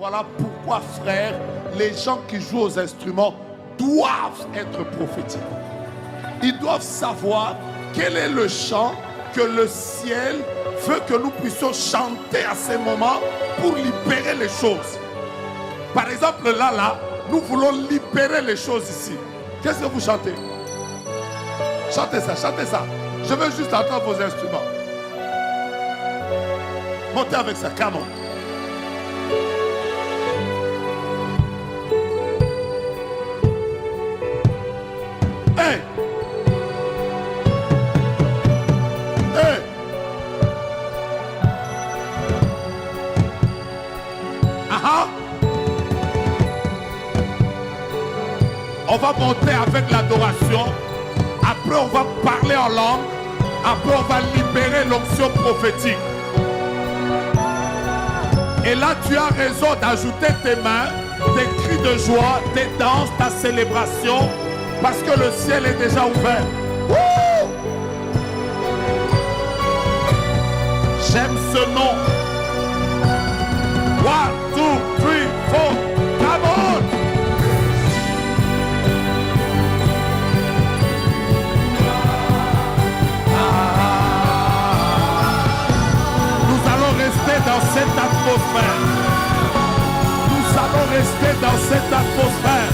Voilà pourquoi, frère, les gens qui jouent aux instruments doivent être prophétiques. Ils doivent savoir quel est le chant que le ciel veut que nous puissions chanter à ces moments pour libérer les choses. Par exemple, là, nous voulons libérer les choses ici. Qu'est-ce que vous chantez? Chantez ça, chantez ça. Je veux juste entendre vos instruments. Montez avec ça, come on. Hey! Hey! Aha! On va monter avec l'adoration. Après, on va parler en langue. Après, on va libérer l'onction prophétique. Et là, tu as raison d'ajouter tes mains, tes cris de joie, tes danses, ta célébration, parce que le ciel est déjà ouvert. Woo! J'aime ce nom. 1, 2, 3, 4, come on! Nous allons rester dans cette atmosphère. Nous allons rester dans cette atmosphère.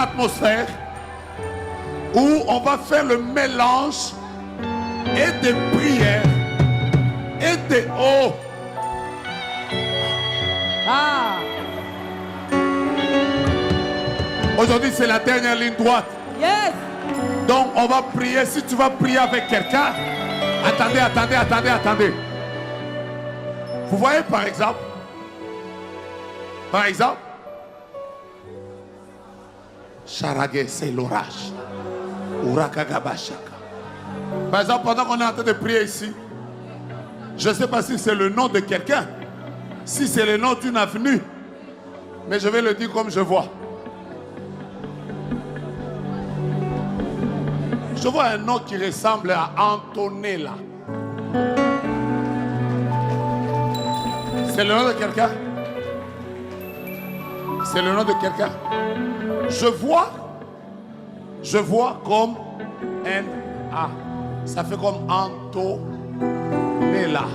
Atmosphère où on va faire le mélange et des prières et des oh. Ah. Aujourd'hui c'est la dernière ligne droite. Yes. Donc on va prier. Si tu vas prier avec quelqu'un, attendez. Vous voyez par exemple, Charagé, c'est l'orage. Par exemple, pendant qu'on est en train de prier ici, je ne sais pas si c'est le nom de quelqu'un, si c'est le nom d'une avenue, mais je vais le dire comme je vois. Je vois un nom qui ressemble à Antonella. C'est le nom de quelqu'un? C'est le nom de quelqu'un? Je vois comme N-A. Ça fait comme Antonella.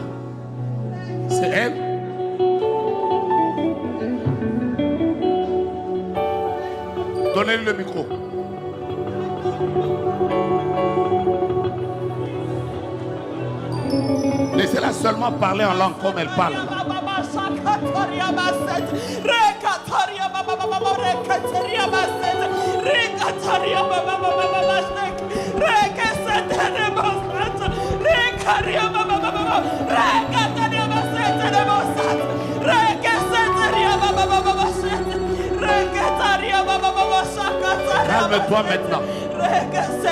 C'est elle? Donnez-lui le micro. Laissez-la seulement parler en langue comme elle parle. Calme-toi maintenant.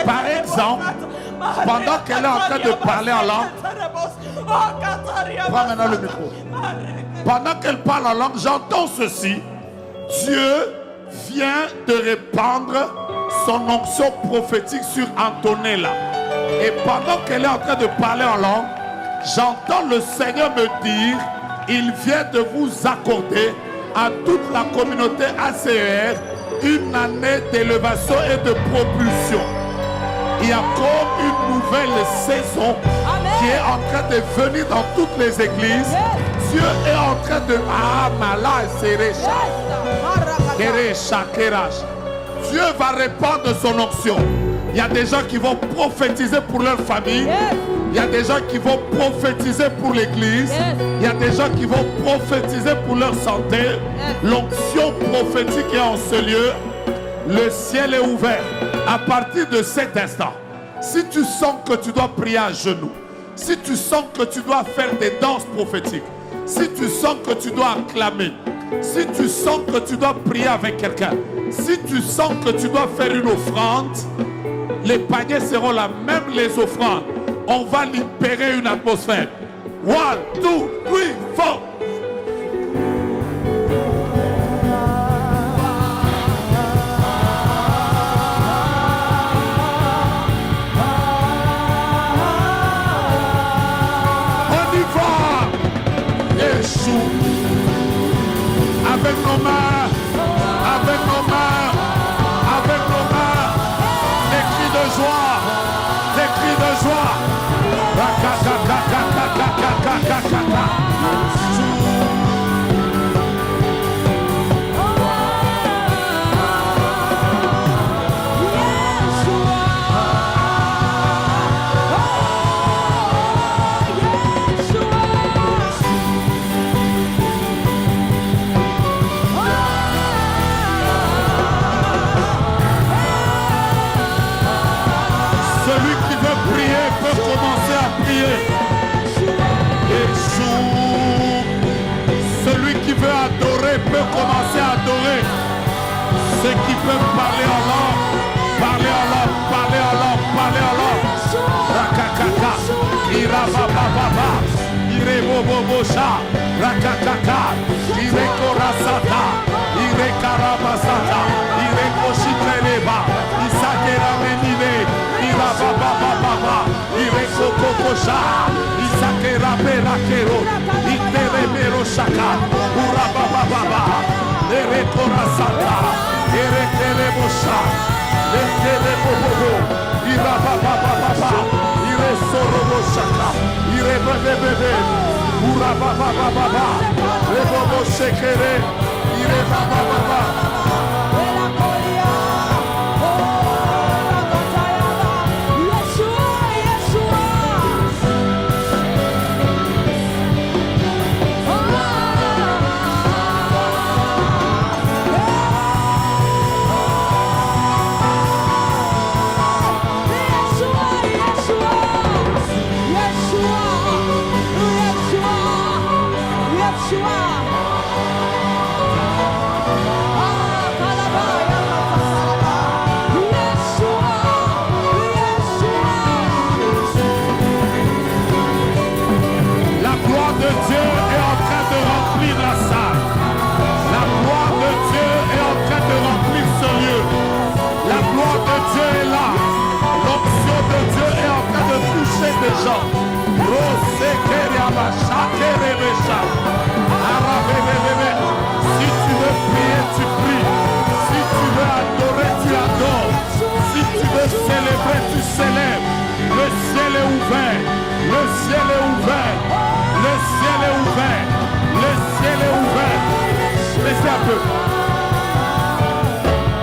Par exemple, pendant qu'elle est en train de parler en langue, prends maintenant le micro. Pendant qu'elle parle en langue, j'entends ceci. Dieu vient de répandre son onction prophétique sur Antonella. Et pendant qu'elle est en train de parler en langue, j'entends le Seigneur me dire, il vient de vous accorder à toute la communauté ACR une année d'élévation et de propulsion. Il y a comme une nouvelle saison qui est en train de venir dans toutes les églises. Dieu est en train de... Dieu va répandre son onction. Il y a des gens qui vont prophétiser pour leur famille. Il y a des gens qui vont prophétiser pour l'église. Il y a des gens qui vont prophétiser pour leur santé. L'onction prophétique est en ce lieu. Le ciel est ouvert. À partir de cet instant, si tu sens que tu dois prier à genoux, si tu sens que tu dois faire des danses prophétiques, si tu sens que tu dois acclamer, si tu sens que tu dois prier avec quelqu'un, si tu sens que tu dois faire une offrande, les paniers seront là, même les offrandes. On va libérer une atmosphère. 1, 2, 3, 4. Avec nos mains, avec nos mains, avec nos mains, des cris de joie, des cris de joie. Peut commencer à adorer. Ceux qui peuvent parler en langue, parler en langue, parler en langue, parler en langue. Rakakaka, irabababa, irebobobosha, rakakaka, irekorasata, irekarabasata, irekoshiteleba, isakeramenine, irababababa, irekokokosha, isakeraberakero, itereberoshaka, urabababa, erekorasata, erekerebosha, ekerebobobo, irababababa, iresoroboshaka, irebebebebe, urababababa, reboboshekere, irebabababa. Si tu veux prier, tu pries. Si tu veux adorer, tu adores. Si tu veux célébrer, tu célèbres. Le ciel est ouvert. Le ciel est ouvert. Le ciel est ouvert. Le ciel est ouvert. Laissez un peu.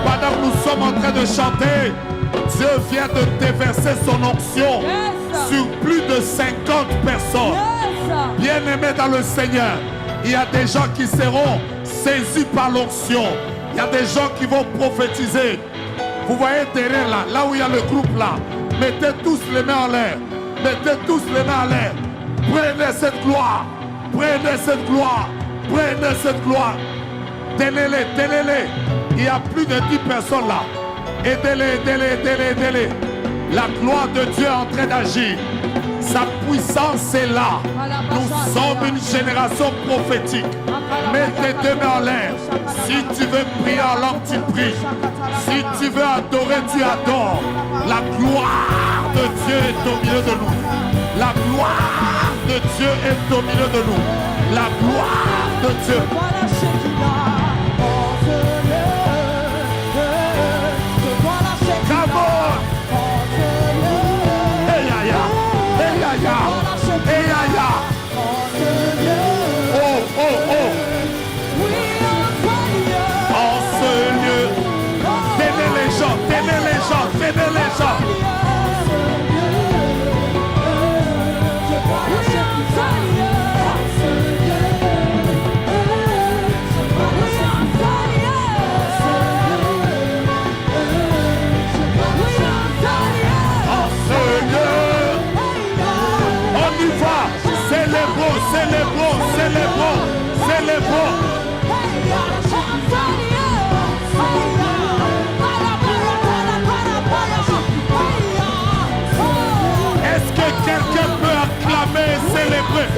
Pendant que nous sommes en train de chanter, Dieu vient de déverser son onction sur plus de 50 personnes. Bien-aimés dans le Seigneur, il y a des gens qui seront saisis par l'onction. Il y a des gens qui vont prophétiser. Vous voyez derrière là, là où il y a le groupe là, mettez tous les mains en l'air. Mettez tous les mains en l'air. Prenez cette gloire. Prenez cette gloire. Prenez cette gloire. Tenez-les, tenez-les. Il y a plus de 10 personnes là. Aidez-les, aidez-les, aidez-les, aidez-les. La gloire de Dieu est en train d'agir. Sa puissance est là. Nous sommes une génération prophétique. Mets tes deux mains en l'air. Si tu veux prier en langue, tu pries. Si tu veux adorer, tu adores. La gloire de Dieu est au milieu de nous. La gloire de Dieu est au milieu de nous. La gloire de Dieu. Come on. Hey, ya, ya. Hey, ya, ya. Hey, ya, ya. Oh, oh, oh. En ce lieu, tenez les gens, tenez les gens, tenez les gens. Célébrons, célébrons, célébrons. Est-ce que quelqu'un peut acclamer et célébrer?